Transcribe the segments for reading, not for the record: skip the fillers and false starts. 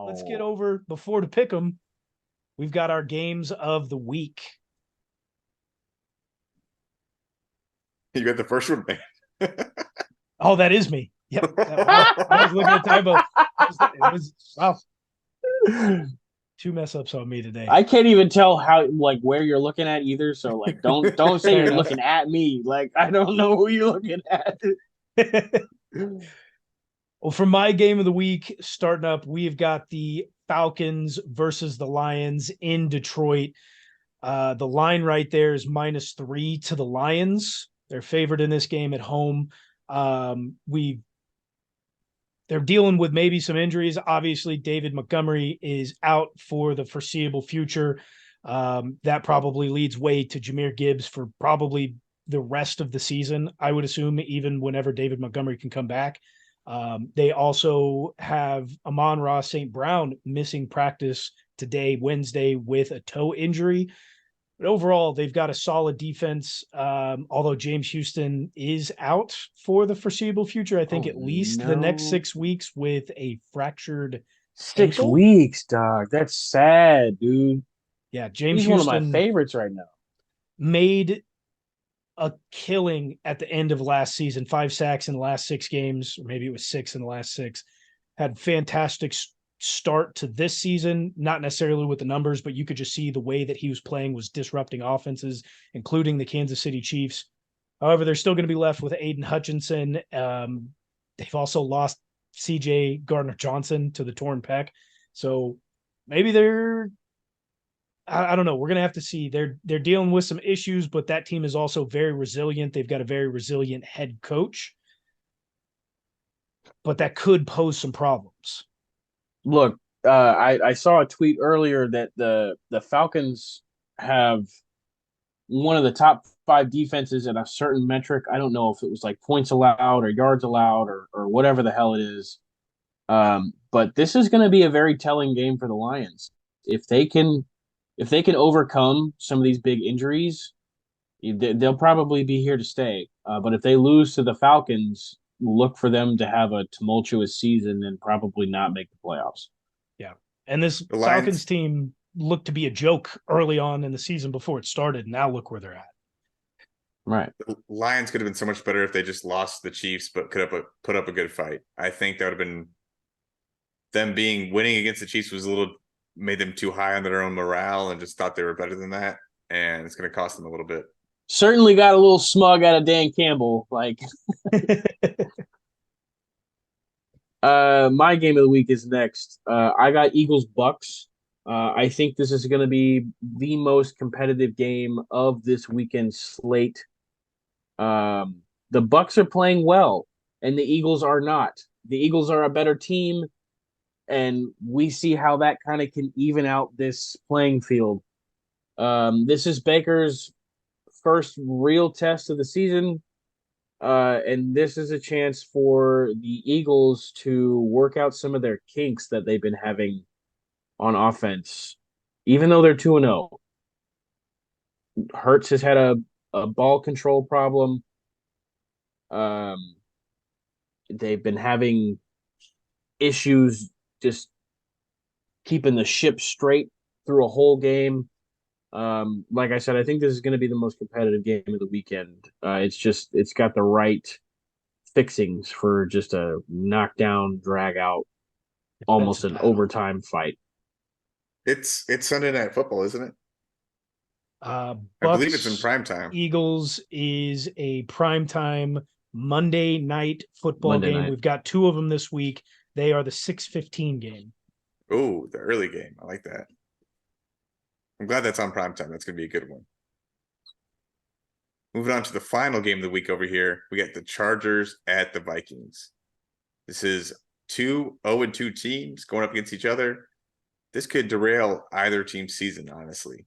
let's get over before to pick them. We've got our games of the week. You got the first one, man. Oh, that is me. Yep. Wow. I was looking at typo. Wow. Two mess ups on me today. I can't even tell how where you're looking at either. So don't say Fair you're enough. looking at me. Like I don't know who you're looking at. Well, for my game of the week, starting up, we've got the Falcons versus the Lions in Detroit. The line right there is -3 to the Lions. They're favored in this game at home. They're dealing with maybe some injuries. Obviously, David Montgomery is out for the foreseeable future. That probably leads way to Jahmyr Gibbs for probably the rest of the season, I would assume, even whenever David Montgomery can come back. They also have Amon-Ra St. Brown missing practice today, Wednesday, with a toe injury. But overall, they've got a solid defense. Although James Houston is out for the foreseeable future, I think at least the next No. 6 weeks with a fractured 6 weeks, dog. That's sad, dude. Yeah, James He's one of my Houston favorites right now. made a killing at the end of last season, 5 sacks in the last 6 games, or maybe it was 6 in the last 6. Had fantastic start to this season, not necessarily with the numbers, but you could just see the way that he was playing was disrupting offenses, including the Kansas City Chiefs. However, they're still going to be left with Aiden Hutchinson. They've also lost CJ Gardner-Johnson to the torn pec. So maybe I don't know. We're gonna have to see. They're dealing with some issues, but that team is also very resilient. They've got a very resilient head coach, but that could pose some problems. Look, I saw a tweet earlier that the Falcons have one of the top 5 defenses at a certain metric. I don't know if it was like points allowed or yards allowed or whatever the hell it is. But this is going to be a very telling game for the Lions. If they can overcome some of these big injuries, they'll probably be here to stay. But if they lose to the Falcons, look for them to have a tumultuous season and probably not make the playoffs. Yeah. And this The Falcons Lions, team looked to be a joke early on in the season before it started. Now look where they're at. Right. the Lions could have been so much better if they just lost the Chiefs, but could have put up a good fight. I think that would have been them winning against the Chiefs was a little made them too high on their own morale and just thought they were better than that, and it's going to cost them a little bit. Certainly got a little smug out of Dan Campbell. Like, my game of the week is next. I got Eagles Bucks. I think this is going to be the most competitive game of this weekend slate. The Bucks are playing well, and the Eagles are not. The Eagles are a better team, and we see how that kind of can even out this playing field. This is Baker's first real test of the season. And this is a chance for the Eagles to work out some of their kinks that they've been having on offense, even though they're 2-0. Hurts has had a ball control problem. They've been having issues just keeping the ship straight through a whole game. Like I said, I think this is going to be the most competitive game of the weekend. It's got the right fixings for just a knockdown, drag out, almost an overtime fight. It's Sunday Night Football, isn't it? Bucks, I believe it's in prime time. Eagles is a primetime Monday night football Monday game. night. We've got 2 of them this week. They are the 6:15 game. Oh, the early game. I like that. I'm glad that's on prime time. That's going to be a good one. Moving on to the final game of the week over here, we got the Chargers at the Vikings. This is 2 0-2 teams going up against each other. This could derail either team's season, honestly.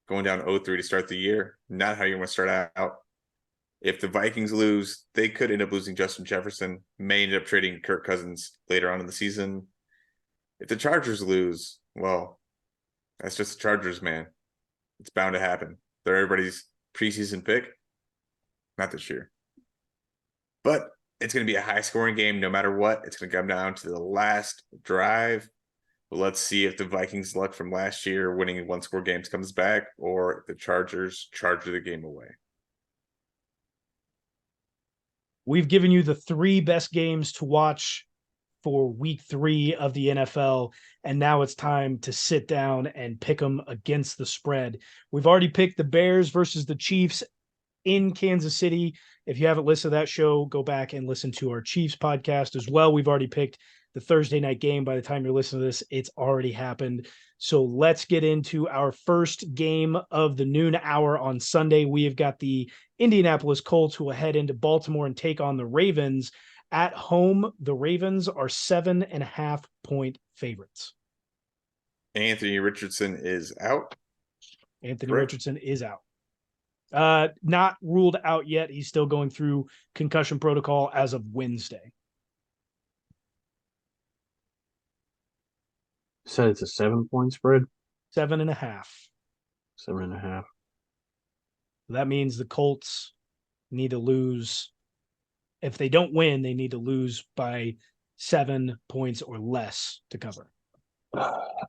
Going down 0-3 to start the year, not how you want to start out. If the Vikings lose, they could end up losing Justin Jefferson, may end up trading Kirk Cousins later on in the season. If the Chargers lose, well, that's just the Chargers, man. It's bound to happen. They're everybody's preseason pick. Not this year. But it's going to be a high-scoring game no matter what. It's going to come down to the last drive. But let's see if the Vikings' luck from last year, winning one-score games, comes back, or if the Chargers charge the game away. We've given you the 3 best games to watch for week 3 of the NFL, and now it's time to sit down and pick them against the spread. We've already picked the Bears versus the Chiefs in Kansas City. If you haven't listened to that show, go back and listen to our Chiefs podcast as well. We've already picked the Thursday night game. By the time you're listening to this, it's already happened. So let's get into our first game of the noon hour on Sunday. We have got the Indianapolis Colts, who will head into Baltimore and take on the Ravens. At home, the Ravens are 7.5-point favorites. Anthony Richardson is out. Anthony Richardson is out. Not ruled out yet. He's still going through concussion protocol as of Wednesday. Said it's a 7-point spread. 7.5. 7.5. That means the Colts need to lose. If they don't win, they need to lose by 7 points or less to cover.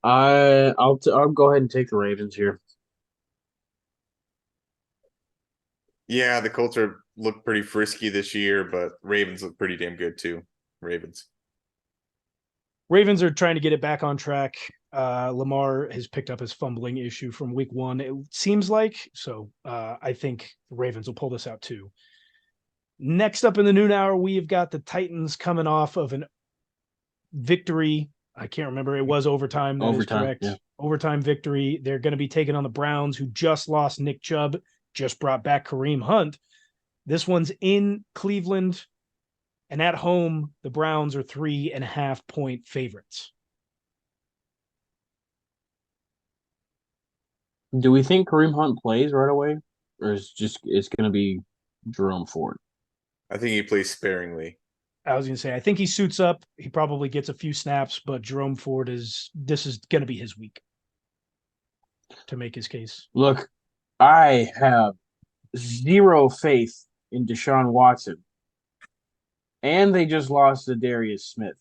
I'll go ahead and take the Ravens here. Yeah, the Colts look pretty frisky this year, but Ravens look pretty damn good too. Ravens are trying to get it back on track. Lamar has picked up his fumbling issue from week 1, it seems like. So I think the Ravens will pull this out too. Next up in the noon hour, we have got the Titans coming off of an victory. I can't remember. It was overtime. That is correct. Yeah. Overtime victory. They're going to be taking on the Browns, who just lost Nick Chubb, just brought back Kareem Hunt. This one's in Cleveland, and at home, the Browns are 3.5-point favorites. Do we think Kareem Hunt plays right away, or is it's going to be Jerome Ford? I think he plays sparingly. I was going to say, I think he suits up. He probably gets a few snaps, but Jerome Ford this is going to be his week to make his case. Look, I have zero faith in Deshaun Watson, and they just lost Zadarius Smith.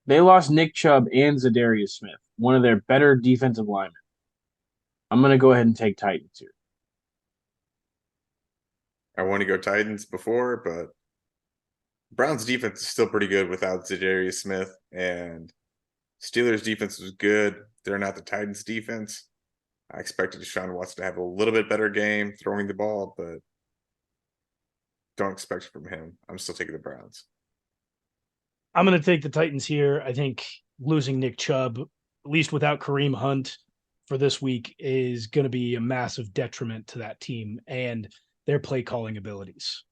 They lost Nick Chubb and Zadarius Smith, one of their better defensive linemen. I'm going to go ahead and take Titans here. I want to go Titans before, but Browns defense is still pretty good without Zadarius Smith, and Steelers defense was good. They're not the Titans defense. I expected Deshaun Watson to have a little bit better game throwing the ball, but don't expect it from him. I'm still taking the Browns. I'm going to take the Titans here. I think losing Nick Chubb, at least without Kareem Hunt for this week, is going to be a massive detriment to that team and their play calling abilities.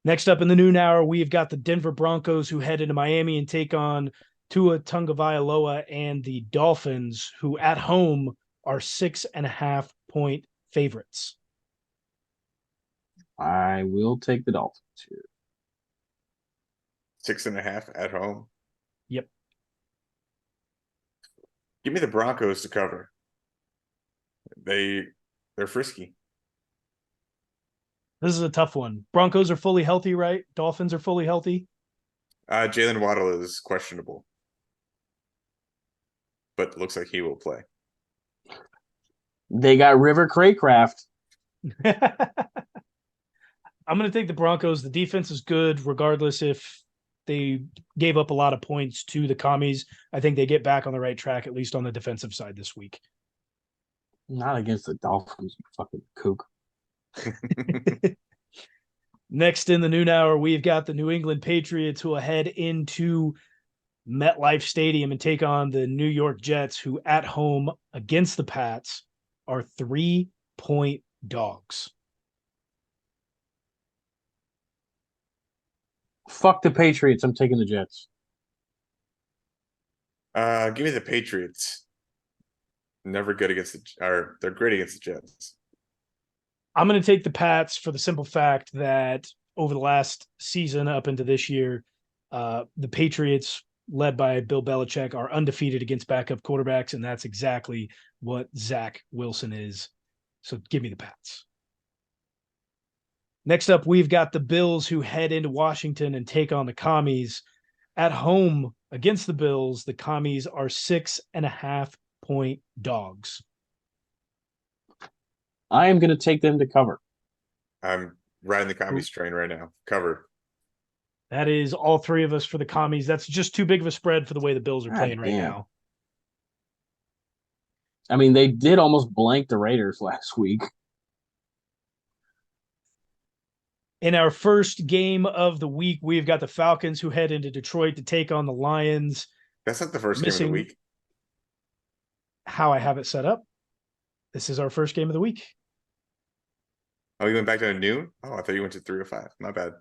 Next up in the noon hour, we've got the Denver Broncos, who head into Miami and take on Tua Tagovailoa and the Dolphins, who at home are 6.5-point favorites. I will take the Dolphins here. 6.5 at home. Yep. Give me the Broncos to cover. They're frisky. This is a tough one. Broncos are fully healthy, right? Dolphins are fully healthy. Jalen Waddle is questionable, but looks like he will play. They got River Craycraft. I'm going to take the Broncos. The defense is good, regardless if they gave up a lot of points to the Commies. I think they get back on the right track, at least on the defensive side this week. Not against the Dolphins, you fucking kook. Next in the noon hour, we've got the New England Patriots, who will head into MetLife Stadium and take on the New York Jets, who at home against the Pats are 3-point dogs. Fuck the Patriots. I'm taking the Jets. Give me the Patriots. Never good against they're great against the Jets. I'm going to take the Pats for the simple fact that over the last season up into this year, the Patriots, led by Bill Belichick, are undefeated against backup quarterbacks, and that's exactly what Zach Wilson is. So give me the Pats. Next up, we've got the Bills, who head into Washington and take on the Commies. At home against the Bills, the Commies are 6.5-point dogs. I am going to take them to cover. I'm riding the commies train right now. Cover. That is all three of us for the Commies. That's just too big of a spread for the way the Bills are playing right now. I mean, they did almost blank the Raiders last week. In our first game of the week, we've got the Falcons who head into Detroit to take on the Lions. That's not the first game of the week. How I have it set up. This is our first game of the week. Oh, you went back to noon? Oh, I thought you went to 3 or 5. My bad.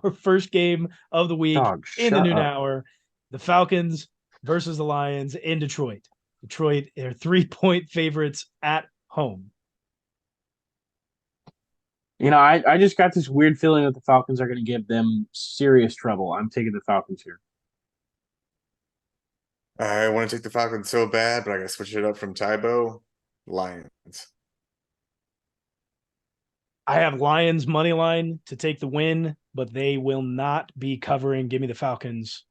Our first game of the week in the noon hour. The Falcons versus the Lions in Detroit. Detroit are 3-point favorites at home. You know, I just got this weird feeling that the Falcons are going to give them serious trouble. I'm taking the Falcons here. I want to take the Falcons so bad, but I got to switch it up from Tybo. Lions. I have Lions money line to take the win, but they will not be covering. Give me the Falcons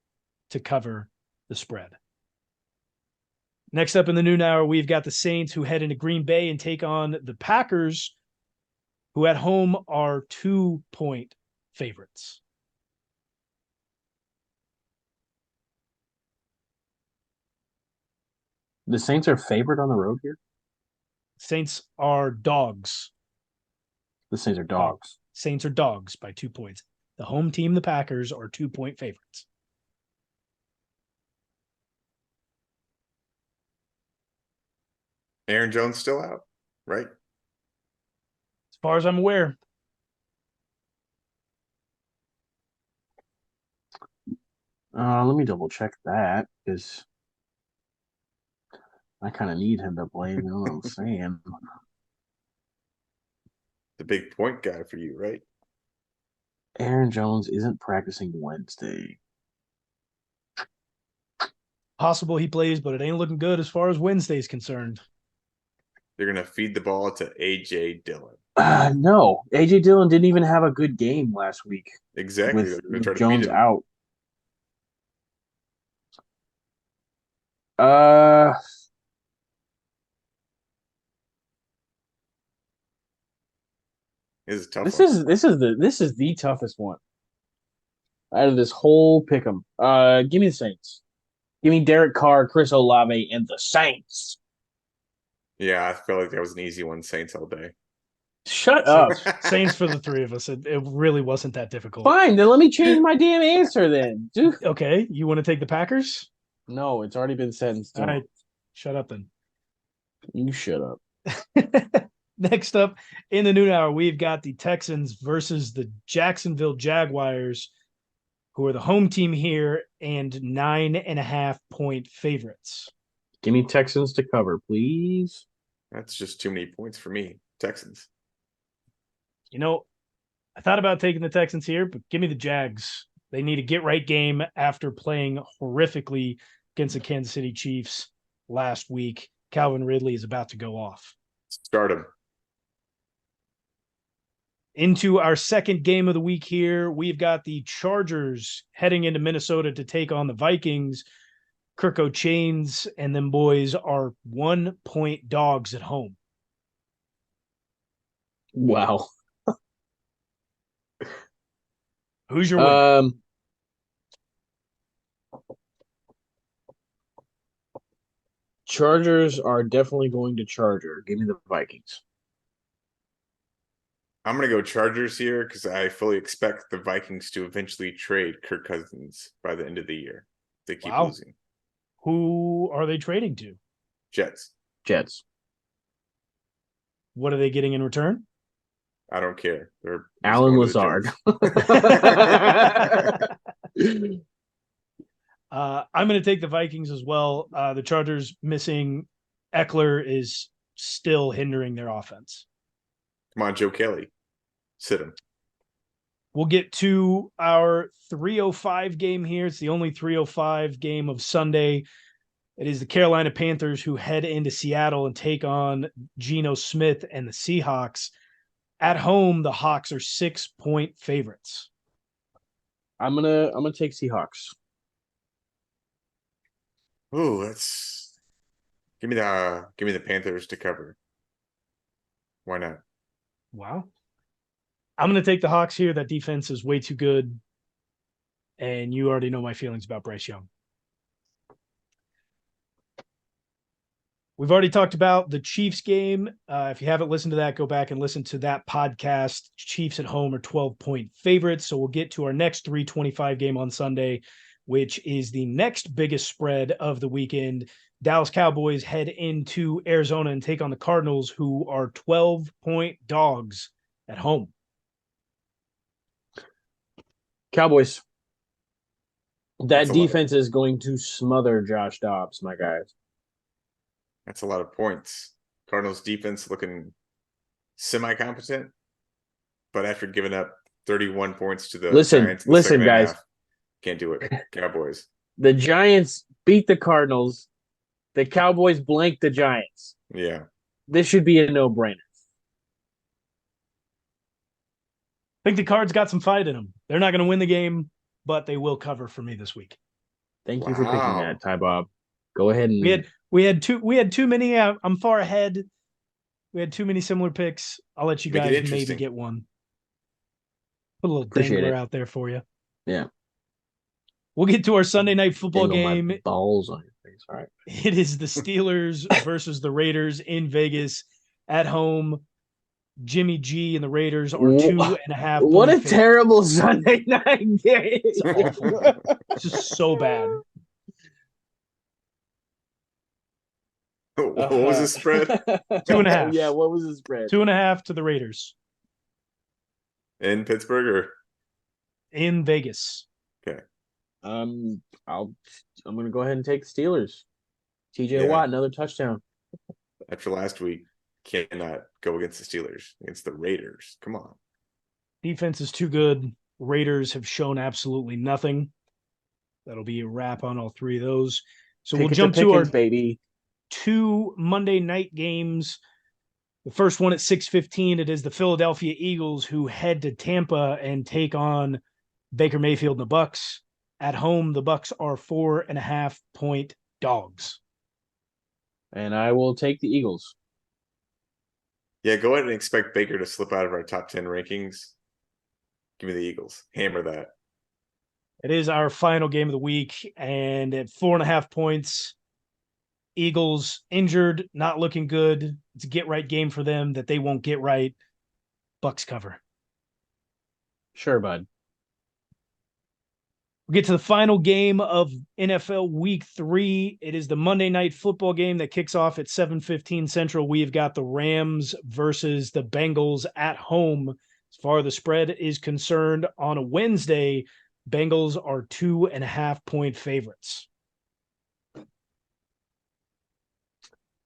to cover the spread. Next up in the noon hour, we've got the Saints who head into Green Bay and take on the Packers, who at home are 2-point favorites. The Saints are favored on the road here? Saints are dogs. The Saints are dogs. Saints are dogs by 2 points. The home team, the Packers, are 2-point favorites. Aaron Jones still out, right? As far as I'm aware. Let me double check that because I kind of need him to play. You know what I'm saying? The big point guy for you, right? Aaron Jones isn't practicing Wednesday. Possible he plays, but it ain't looking good as far as Wednesday's concerned. They're going to feed the ball to A.J. Dillon. No. A.J. Dillon didn't even have a good game last week. Exactly. With Jones out. This is a tough one. This is the toughest one out of this whole pick'em. Give me the Saints. Give me Derek Carr, Chris Olave, and the Saints. Yeah, I feel like that was an easy one. Saints all day. Shut up. Saints for the three of us. It really wasn't that difficult. Fine, then let me change my damn answer then. Dude. Okay, you want to take the Packers? No, it's already been said in stone. All right, shut up then. You shut up. Next up in the noon hour, we've got the Texans versus the Jacksonville Jaguars, who are the home team here and 9.5-point favorites. Give me Texans to cover, please. That's just too many points for me. Texans. You know, I thought about taking the Texans here, but give me the Jags. They need a get-right game after playing horrifically against the Kansas City Chiefs last week. Calvin Ridley is about to go off. Start him. Into our second game of the week here, we've got the Chargers heading into Minnesota to take on the Vikings. Kirk O'Chains and them boys are 1-point dogs at home. Wow. Who's your winner? Chargers are definitely going to Charger. Give me the Vikings. I'm going to go Chargers here because I fully expect the Vikings to eventually trade Kirk Cousins by the end of the year. They keep losing. Who are they trading to? Jets. What are they getting in return? I don't care. They're Alan Lazard. I'm going to take the Vikings as well. The Chargers missing Eckler is still hindering their offense. Come on, Joe Kelly. Sit him. We'll get to our 3:05 game here. It's the only 3:05 game of Sunday. It is the Carolina Panthers who head into Seattle and take on Geno Smith and the Seahawks. At home, the Hawks are 6-point favorites. I'm gonna take Seahawks. Ooh, let's give me the Panthers to cover. Why not? Wow. I'm going to take the Hawks here. That defense is way too good. And you already know my feelings about Bryce Young. We've already talked about the Chiefs game. If you haven't listened to that, go back and listen to that podcast. Chiefs at home are 12-point favorites. So we'll get to our next 325 game on Sunday, which is the next biggest spread of the weekend. Dallas Cowboys head into Arizona and take on the Cardinals, who are 12-point dogs at home. Cowboys. That's That a lot of- defense is going to smother Josh Dobbs, my guys. That's a lot of points. Cardinals defense looking semi-competent, but after giving up 31 points to the Giants in the second guys. half, can't do it. Cowboys. The Giants beat the Cardinals. The Cowboys blanked the Giants. Yeah. This should be a no-brainer. I think the Cards got some fight in them. They're not going to win the game, but they will cover for me this week. Thank you for picking Wow. that, Ty Bob. Go ahead and We had too many. I'm far ahead. We had too many similar picks. I'll let you Make it guys maybe interesting. get one. Put a little Appreciate dangler it. out there for you. Yeah. We'll get to our Sunday night football dangle game. my balls on your face. All right. It is the Steelers versus the Raiders in Vegas at home. Jimmy G and the Raiders are 2.5. What a point favorites. terrible Sunday night game. It's awful. It's just so bad. What was the spread? 2.5. Yeah, what was the spread? 2.5 to the Raiders In Pittsburgh or in Vegas. I'm gonna go ahead and take the Steelers. TJ Yeah. Watt, another touchdown. after last week, cannot go against the Steelers, against the Raiders. Come on. Defense is too good. Raiders have shown absolutely nothing. That'll be a wrap on all three of those. So we'll jump to our baby. 2 Monday night games. The first one at 6:15. It is the Philadelphia Eagles who head to Tampa and take on Baker Mayfield and the Bucks. At home, the Bucks are 4.5 point dogs. And I will take the Eagles. Yeah, go ahead and expect Baker to slip out of our top 10 rankings. Give me the Eagles. Hammer that. It is our final game of the week, and at 4.5 points, Eagles injured, not looking good. It's a get-right game for them that they won't get right. Bucks cover. Sure, bud. We'll get to the final game of NFL Week 3. It is the Monday Night Football game that kicks off at 7:15 Central. We've got the Rams versus the Bengals at home. As far as the spread is concerned, on a Wednesday, Bengals are 2.5 point favorites.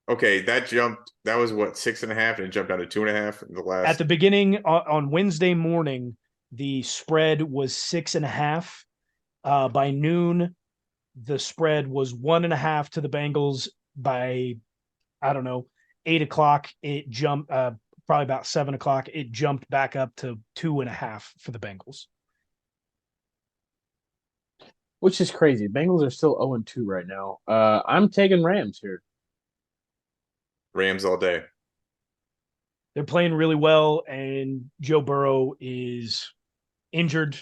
Okay, that jumped. That was what, 6.5, and it jumped down to 2.5 in the last. At the beginning, on Wednesday morning, the spread was 6.5. By noon, the spread was 1.5 to the Bengals. By, I don't know, 8 o'clock, it jumped, probably about 7 o'clock, it jumped back up to 2.5 for the Bengals. Which is crazy. Bengals are still 0-2 right now. I'm taking Rams here. Rams all day. They're playing really well, and Joe Burrow is injured.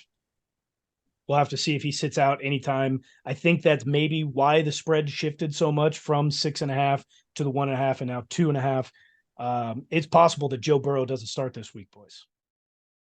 We'll have to see if he sits out anytime. I think that's maybe why the spread shifted so much from 6.5 to the 1.5 and now 2.5. It's possible that Joe Burrow doesn't start this week, boys.